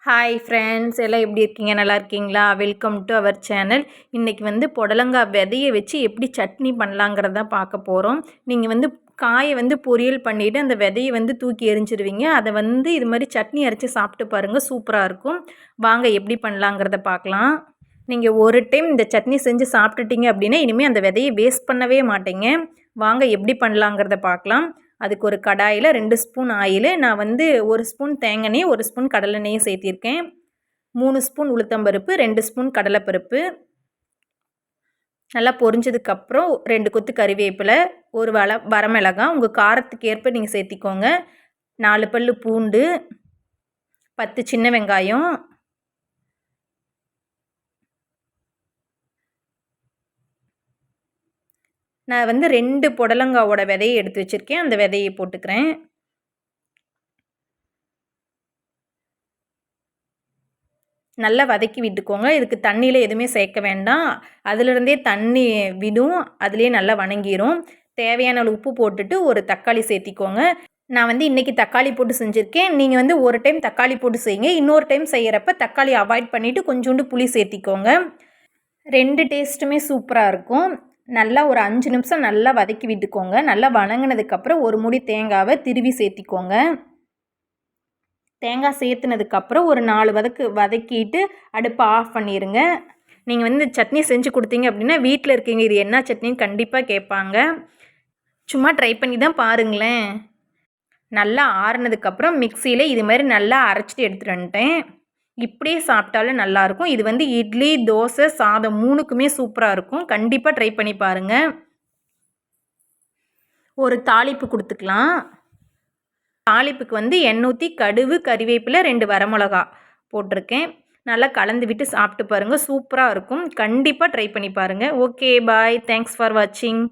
Hi friends, எல்லாம் எப்படி இருக்கீங்க? நல்லா இருக்கீங்களா? Welcome to our channel. இன்றைக்கி புடலங்காய் விதையை வச்சு எப்படி சட்னி பண்ணலாங்கிறத பார்க்க போகிறோம். நீங்கள் காயை பொரியல் பண்ணிவிட்டு அந்த விதையை தூக்கி எறிஞ்சிருவீங்க. அதை இது மாதிரி சட்னி அரைச்சி சாப்பிட்டு பாருங்கள், சூப்பராக இருக்கும். வாங்க எப்படி பண்ணலாங்கிறத பார்க்கலாம். நீங்கள் ஒரு டைம் இந்த சட்னி செஞ்சு சாப்பிட்டுட்டீங்க அப்படின்னா இனிமேல் அந்த விதையை வேஸ்ட் பண்ணவே மாட்டீங்க. வாங்க எப்படி பண்ணலாங்கிறத பார்க்கலாம். அதுக்கு ஒரு கடாயில் 2 ஸ்பூன் ஆயில், நான் 1 ஸ்பூன் தேங்காய், 1 ஸ்பூன் கடலெண்ணெயும் சேர்த்திருக்கேன். 3 ஸ்பூன் உளுத்தம்பருப்பு, 2 ஸ்பூன் கடலைப்பருப்பு. நல்லா பொரிஞ்சதுக்கப்புறம் 2 கொத்து கறிவேப்பிலை, ஒரு வரமிளகாய், உங்கள் காரத்துக்கு ஏற்ப நீங்கள் சேர்த்திக்கோங்க. 4 பல்லு பூண்டு, 10 சின்ன வெங்காயம், நான் 2 புடலங்காவோட விதையை எடுத்து வச்சுருக்கேன். அந்த விதையை போட்டுக்கிறேன். நல்லா வதக்கி விட்டுக்கோங்க. இதுக்கு தண்ணியில் எதுவுமே சேர்க்க வேண்டாம். அதிலிருந்தே தண்ணி விடும், அதுலேயே நல்லா வணங்கிடும். தேவையான உப்பு போட்டுட்டு ஒரு தக்காளி சேர்த்திக்கோங்க. நான் இன்றைக்கி தக்காளி போட்டு செஞ்சுருக்கேன். நீங்கள் ஒரு டைம் தக்காளி போட்டு செய்யுங்க. இன்னொரு டைம் செய்கிறப்ப தக்காளி அவாய்ட் பண்ணிவிட்டு கொஞ்சோண்டு புளி சேர்த்திக்கோங்க. 2 டேஸ்ட்டுமே சூப்பராக இருக்கும். நல்லா ஒரு 5 நிமிஷம் நல்லா வதக்கி விட்டுக்கோங்க. நல்லா வணங்கினதுக்கப்புறம் ஒரு மூடி தேங்காவை திருவி சேர்த்திக்கோங்க. தேங்காய் சேர்த்துனதுக்கப்புறம் ஒரு 4 வதக்கிட்டு அடுப்பை ஆஃப் பண்ணிடுங்க. நீங்கள் சட்னி செஞ்சு கொடுத்தீங்க அப்படின்னா வீட்டில் இருக்கீங்க இது என்ன சட்னின்னு கண்டிப்பாக கேட்பாங்க. சும்மா ட்ரை பண்ணி தான் பாருங்களேன். நல்லா ஆறுனதுக்கப்புறம் மிக்சியில் இது மாதிரி நல்லா அரைச்சிட்டு எடுத்துகிட்டு வந்துட்டேன். இப்படியே சாப்பிட்டாலும் நல்லாயிருக்கும். இது இட்லி, தோசை, சாதம் 3க்குமே சூப்பராக இருக்கும். கண்டிப்பாக ட்ரை பண்ணி பாருங்கள். ஒரு தாளிப்பு கொடுத்துக்கலாம். தாளிப்புக்கு எண்ணெய் ஊற்றி கடுகு, கறிவேப்பிலை, 2 வரமிளகா போட்டிருக்கேன். நல்லா கலந்து விட்டு சாப்பிட்டு பாருங்கள், சூப்பராக இருக்கும். கண்டிப்பாக ட்ரை பண்ணி பாருங்கள். Okay, bye. தேங்க்ஸ் ஃபார் வாட்சிங்.